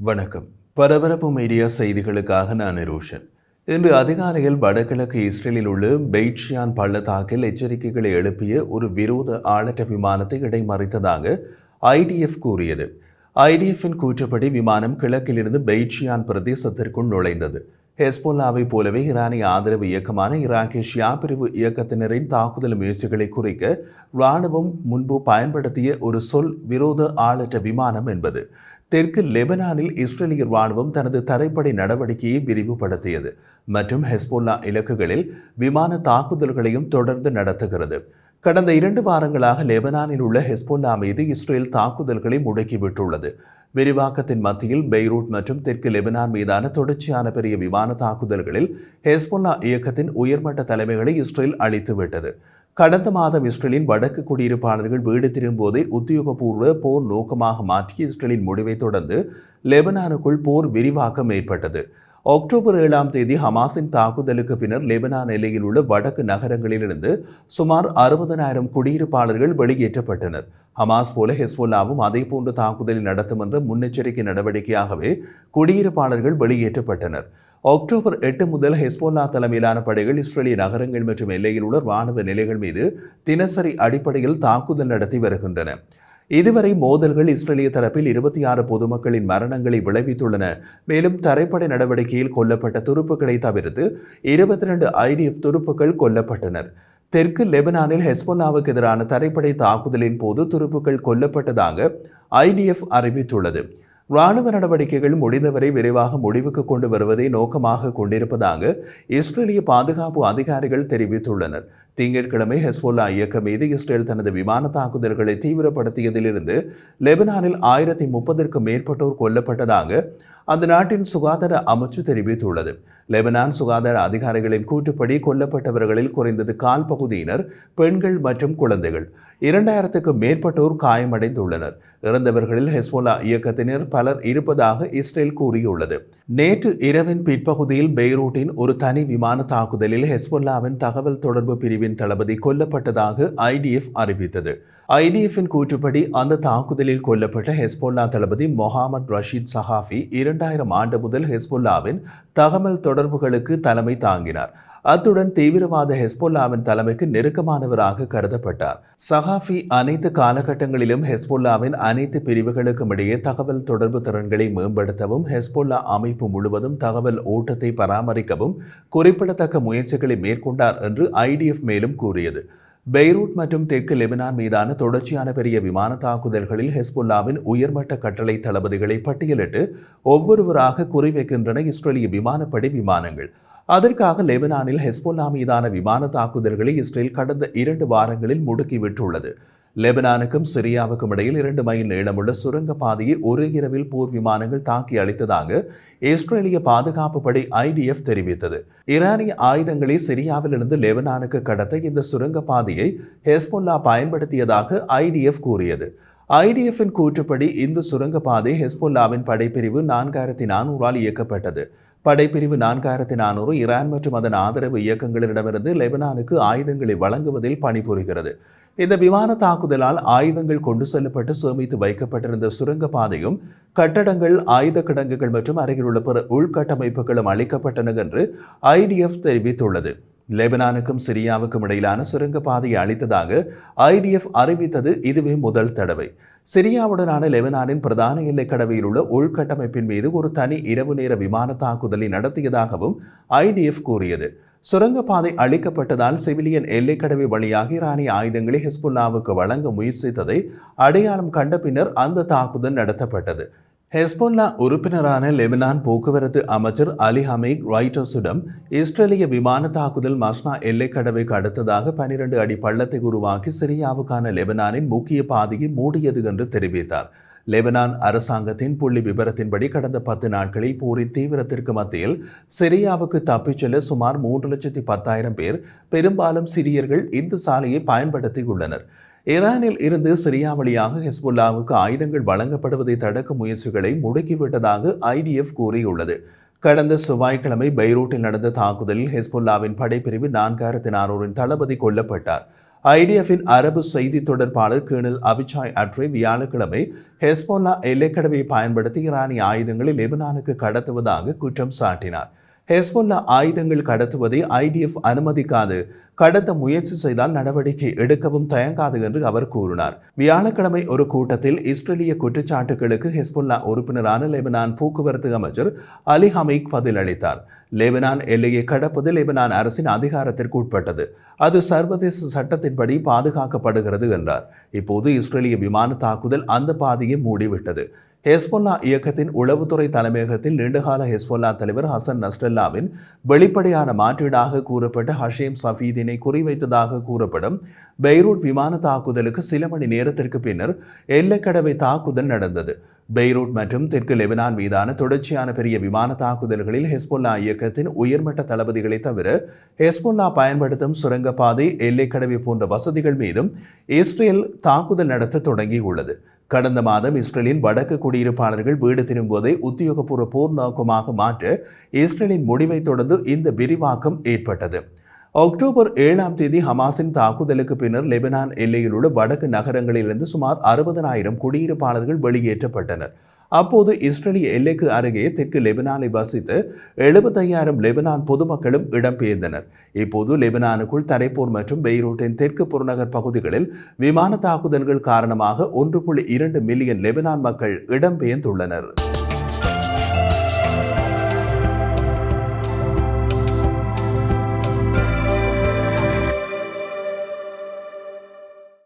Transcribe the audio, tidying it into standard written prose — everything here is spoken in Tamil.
வணக்கம். பரபரப்பு மீடியா செய்திகளுக்காக நான் ரோஷன். இன்று அதிகாலையில் வடகிழக்கு இஸ்ரேலில் உள்ள பெய்ட்ஷியான் பள்ளத்தாக்கில் எச்சரிக்கைகளை எழுப்பிய ஒரு விரோத ஆளற்ற விமானத்தை இடைமறித்ததாக ஐடிஎஃப் கூறியது. ஐடிஎஃப்பின் கூற்றுப்படி விமானம் கிழக்கிலிருந்து பெய்ட்ஷியான் பிரதேசத்திற்குள் நுழைந்தது. ஹெஸ்போல்லாவை போலவே ஈரானிய ஆதரவு இயக்கமான ஈராக்கிய ஷியா பிரிவு இயக்கத்தினரின் தாக்குதல் முயற்சிகளை குறிக்க இராணுவம் முன்பு பயன்படுத்திய ஒரு சொல் விரோத ஆளற்ற விமானம் என்பது. தெற்கு லெபனானில் இஸ்ரேலிய இராணுவம் தனது தரைப்படை நடவடிக்கையை விரிவுபடுத்தியது மற்றும் ஹெஸ்போல்லா இலக்குகளில் விமான தாக்குதல்களையும் தொடர்ந்து நடத்துகிறது. கடந்த 2 வாரங்களாக லெபனானில் உள்ள ஹெஸ்போல்லா மீது இஸ்ரேல் தாக்குதல்களை முடக்கிவிட்டுள்ளது. விரிவாக்கத்தின் மத்தியில் பெய்ரூட் மற்றும் தெற்கு லெபனான் மீதான தொடர்ச்சியான பெரிய விமான தாக்குதல்களில் ஹெஸ்போல்லா இயக்கத்தின் உயர்மட்ட தலைமைகளை இஸ்ரேல் அழித்துவிட்டது. கடந்த மாதம் இஸ்ரேலின் வடக்கு குடியிருப்பாளர்கள் வீடு திரும்புவதை உத்தியோகபூர்வ போர் நோக்கமாக மாற்றிய இஸ்ரேலின் முடிவை தொடர்ந்து லெபனானுக்குள் போர் விரிவாக்கம் ஏற்பட்டது. அக்டோபர் 7ஆம் தேதி ஹமாஸின் தாக்குதலுக்கு பின்னர் லெபனான் எல்லையில் உள்ள வடக்கு நகரங்களிலிருந்து சுமார் 60,000 குடியிருப்பாளர்கள் வெளியேற்றப்பட்டனர். ஹமாஸ் போல ஹெஸ்போல்லாவும் அதே போன்ற தாக்குதலை நடத்தும் என்ற முன்னெச்சரிக்கை நடவடிக்கையாகவே குடியிருப்பாளர்கள் வெளியேற்றப்பட்டனர். அக்டோபர் 8 முதல் ஹெஸ்போல்லா தலைமையிலான படைகள் இஸ்ரேலிய நகரங்கள் மற்றும் எல்லையில் உள்ள இராணுவ நிலைகள் மீது தினசரி அடிப்படையில் தாக்குதல் நடத்தி வருகின்றன. இதுவரை மோதல்கள் இஸ்ரேலிய தரப்பில் 26 பொதுமக்களின் மரணங்களை விளைவித்துள்ளன. மேலும் தரைப்படை நடவடிக்கையில் கொல்லப்பட்ட துருப்புக்களை தவிர்த்து 22 ஐடிஎஃப் துருப்புக்கள் கொல்லப்பட்டனர். தெற்கு லெபனானில் ஹெஸ்போல்லாவுக்கு எதிரான தரைப்படை தாக்குதலின் போது துருப்புக்கள் கொல்லப்பட்டதாக ஐடிஎஃப் அறிவித்துள்ளது. இராணுவ நடவடிக்கைகள் முடிந்தவரை விரைவாக முடிவுக்கு கொண்டு வருவதை நோக்கமாக கொண்டிருப்பதாக இஸ்ரேலிய பாதுகாப்பு அதிகாரிகள் தெரிவித்துள்ளனர். திங்கட்கிழமை ஹெஸ்போல்லா இயக்கம் மீது இஸ்ரேல் தனது விமான தாக்குதல்களை தீவிரப்படுத்தியதிலிருந்து லெபனானில் 1030க்கும் மேற்பட்டோர் கொல்லப்பட்டதாக அந்த நாட்டின் சுகாதார அமைச்சு தெரிவித்துள்ளது. லெபனான் சுகாதார அதிகாரிகளின் கூற்றுப்படி கொல்லப்பட்டவர்களில் குறைந்தது கால் பகுதியினர் பெண்கள் மற்றும் குழந்தைகள். 2000க்கும் மேற்பட்டோர் காயமடைந்துள்ளனர். இறந்தவர்களில் ஹெஸ்போல்லா இயக்கத்தினர் பலர் இருப்பதாக இஸ்ரேல் கூறியுள்ளது. நேற்று இரவின் பிற்பகுதியில் பெய்ரூட்டின் ஒரு தனி விமான தாக்குதலில் ஹெஸ்போல்லாவின் தகவல் தொடர்பு பிரிவின் தளபதி கொல்லப்பட்டதாக ஐடிஎஃப் அறிவித்தது. ஐடிஎஃப்பின் கூற்றுப்படி அந்த தாக்குதலில் கொல்லப்பட்ட ஹெஸ்போல்லா தளபதி மொஹாமட் ரஷீத் சஹாஃபி 2000 ஆண்டு முதல் ஹெஸ்போல்லாவின் தகவல் தொடர்புகளுக்கு தலைமை தாங்கினார். அத்துடன் தீவிரவாத ஹெஸ்போல்லாவின் தலைமைக்கு நெருக்கமானவராக கருதப்பட்டார். சஹாஃபி அனைத்து காலகட்டங்களிலும் ஹெஸ்போல்லாவின் அனைத்து பிரிவுகளுக்கும் இடையே தகவல் தொடர்பு திறன்களை மேம்படுத்தவும் ஹெஸ்போல்லா அமைப்பு முழுவதும் தகவல் ஓட்டத்தை பராமரிக்கவும் குறிப்பிடத்தக்க முயற்சிகளை மேற்கொண்டார் என்று ஐடிஎஃப் மேலும் கூறியது. பெய்ரூட் மற்றும் தெற்கு லெபனான் மீதான தொடர்ச்சியான பெரிய விமான தாக்குதல்களில் ஹெஸ்போல்லாவின் உயர்மட்ட கட்டளை தளபதிகளை பட்டியலிட்டு ஒவ்வொருவராக குறிவைக்கின்றன இஸ்ரேலிய விமானப்படை விமானங்கள். அதற்காக லெபனானில் ஹெஸ்போல்லா மீதான விமான தாக்குதல்களை இஸ்ரேல் கடந்த 2 வாரங்களில் முடுக்கிவிட்டுள்ளது. லெபனானுக்கும் சிரியாவுக்கும் இடையில் 2 மைல் நீளமுள்ள சுரங்க பாதையை ஒரே இரவில் போர் விமானங்கள் தாக்கி அளித்ததாக இஸ்ரேலிய பாதுகாப்பு படை ஐடிஎஃப் தெரிவித்தது. ஈரானிய ஆயுதங்களை சிரியாவிலிருந்து லெபனானுக்கு கடத்த இந்த சுரங்க பாதையை ஹெஸ்போல்லா பயன்படுத்தியதாக ஐடிஎஃப் கூறியது. ஐடிஎஃப்பின் கூற்றுப்படி இந்த சுரங்க பாதை ஹெஸ்போல்லாவின் படைப்பிரிவு 4400 இயக்கப்பட்டது. படைப்பிரிவு 4400 ஈரான் மற்றும் அதன் ஆதரவு இயக்கங்களிடமிருந்து லெபனானுக்கு ஆயுதங்களை வழங்குவதில் பணிபுரிகிறது. இந்த விமான தாக்குதலால் ஆயுதங்கள் கொண்டு செல்லப்பட்டு சேமித்து வைக்கப்பட்டிருந்த சுரங்க பாதையும் கட்டடங்கள், ஆயுத கிடங்குகள் மற்றும் அருகிலுள்ள பிற உள்கட்டமைப்புகளும் அளிக்கப்பட்டன என்று ஐடிஎஃப் தெரிவித்துள்ளது. லெபனானுக்கும் சிரியாவுக்கும் இடையிலான சுரங்க பாதையை அளித்ததாக ஐடிஎஃப் அறிவித்தது இதுவே முதல் தடவை. சிரியாவுடனான லெபனானின் பிரதான எல்லைக் கடவையில் உள்ள உள்கட்டமைப்பின் மீது ஒரு தனி இரவு நேர விமான தாக்குதலை நடத்தியதாகவும் ஐடிஎஃப் கூறியது. சுரங்கப்பாதை அளிக்கப்பட்டதால் சிவிலியன் எல்லைக்கடவை வழியாக ஈரானிய ஆயுதங்களை ஹெஸ்போல்லாவுக்கு வழங்க முயற்சித்ததை அடையாளம் கண்ட பின்னர் அந்த தாக்குதல் நடத்தப்பட்டது. ஹெஸ்போல்லா உறுப்பினரான லெபனான் போக்குவரத்து அமைச்சர் அலி ஹமீக் ராய்டர்ஸிடம் இஸ்ரேலிய விமான தாக்குதல் மஸ்னா எல்லைக்கடவைக்கு அடுத்ததாக 12 அடி பள்ளத்தை உருவாக்கி சிரியாவுக்கான லெபனானின் முக்கிய பாதையை மூடியது என்று தெரிவித்தார். லெபனான் அரசாங்கத்தின் புள்ளி விபரத்தின்படி கடந்த 10 நாட்களில் போரின் தீவிரத்திற்கு மத்தியில் சிரியாவுக்கு தப்பிச் செல்ல சுமார் 3,10,000 பேர், பெரும்பாலும் சிரியர்கள், இந்த சாலையை பயன்படுத்தியுள்ளனர். ஈரானில் இருந்து சிரியா வழியாக ஹெஸ்போல்லாவுக்கு ஆயுதங்கள் வழங்கப்படுவதை தடுக்கும் முயற்சிகளை முடுக்கிவிட்டதாக ஐடிஎஃப் கூறியுள்ளது. கடந்த செவ்வாய்க்கிழமை பெய்ரூட்டில் நடந்த தாக்குதலில் ஹெஸ்போல்லாவின் படைப்பிரிவு 4400 தளபதி கொல்லப்பட்டார். ஐடிஎஃப்பின் அரபு செய்தி தொடர்பாளர் கேர்னல் அபிச்சாய் அட்ரே வியாழக்கிழமை ஹெஸ்போல்லா எல்லைக்கடவை பயன்படுத்தி ஈரானிய ஆயுதங்களை லெபனானுக்கு கடத்துவதாக குற்றம் சாட்டினார். ஹெஸ்போல்லா ஆயுதங்கள் கடத்துவதை ஐடிஎஃப் அனுமதிக்காது, கடத்த முயற்சி செய்தால் நடவடிக்கை எடுக்கவும் தயங்காது என்று அவர் கூறினார். வியாழக்கிழமை ஒரு கூட்டத்தில் இஸ்ரேலிய குற்றச்சாட்டுகளுக்கு ஹெஸ்போல்லா உறுப்பினரான லெபனான் போக்குவரத்து அமைச்சர் அலி ஹமீக் பதிலளித்தார். லெபனான் எல்லையை கடப்பது லெபனான் அரசின் அதிகாரத்திற்கு உட்பட்டது, அது சர்வதேச சட்டத்தின்படி பாதுகாக்கப்படுகிறது என்றார். இப்போது இஸ்ரேலிய விமான தாக்குதல் அந்த பாதையை மூடிவிட்டது. ஹெஸ்போல்லா இயக்கத்தின் உளவுத்துறை தலைமையகத்தில் நீண்டகால ஹெஸ்போல்லா தலைவர் ஹசன் நஸ்ரல்லாவின் வெளிப்படையான மாற்றீடாக கூறப்பட்ட ஹஷேம் சஃபீதினை குறிவைத்ததாக கூறப்படும் பெய்ரூட் விமான தாக்குதலுக்கு சில மணி நேரத்திற்கு பின்னர் எல்லைக்கடவை தாக்குதல் நடந்தது. பெய்ரூட் மற்றும் தெற்கு லெபனான் மீதான தொடர்ச்சியான பெரிய விமான தாக்குதல்களில் ஹெஸ்போல்லா இயக்கத்தின் உயர்மட்ட தளபதிகளை தவிர ஹெஸ்போல்லா பயன்படுத்தும் சுரங்கப்பாதை, எல்லைக்கடவை போன்ற வசதிகள் மீதும் இஸ்ரேல் தாக்குதல் நடத்த தொடங்கியுள்ளது. கடந்த மாதம் இஸ்ரேலின் வடக்கு குடியிருப்பாளர்கள் வீடு திரும்புவதை உத்தியோகபூர்வ போர் நோக்கமாக மாற்ற இஸ்ரேலின் முடிவை தொடர்ந்து இந்த விரிவாக்கம் ஏற்பட்டது. அக்டோபர் 7 ஹமாஸின் தாக்குதலுக்கு பின்னர் லெபனான் எல்லையில் உள்ள வடக்கு நகரங்களிலிருந்து சுமார் 60,000 குடியிருப்பாளர்கள் வெளியேற்றப்பட்டனர். அப்போது இஸ்ரேலிய எல்லைக்கு அருகே தெற்கு லெபனானை வசித்து 75,000 லெபனான் பொதுமக்களும் இடம்பெயர்ந்தனர். இப்போது லெபனானுக்குள் தரைப்போர் மற்றும் பெய்ரூட்டின் தெற்கு புறநகர் பகுதிகளில் விமான தாக்குதல்கள் காரணமாக 1.2 மில்லியன் லெபனான் மக்கள் இடம்பெயர்ந்துள்ளனர்.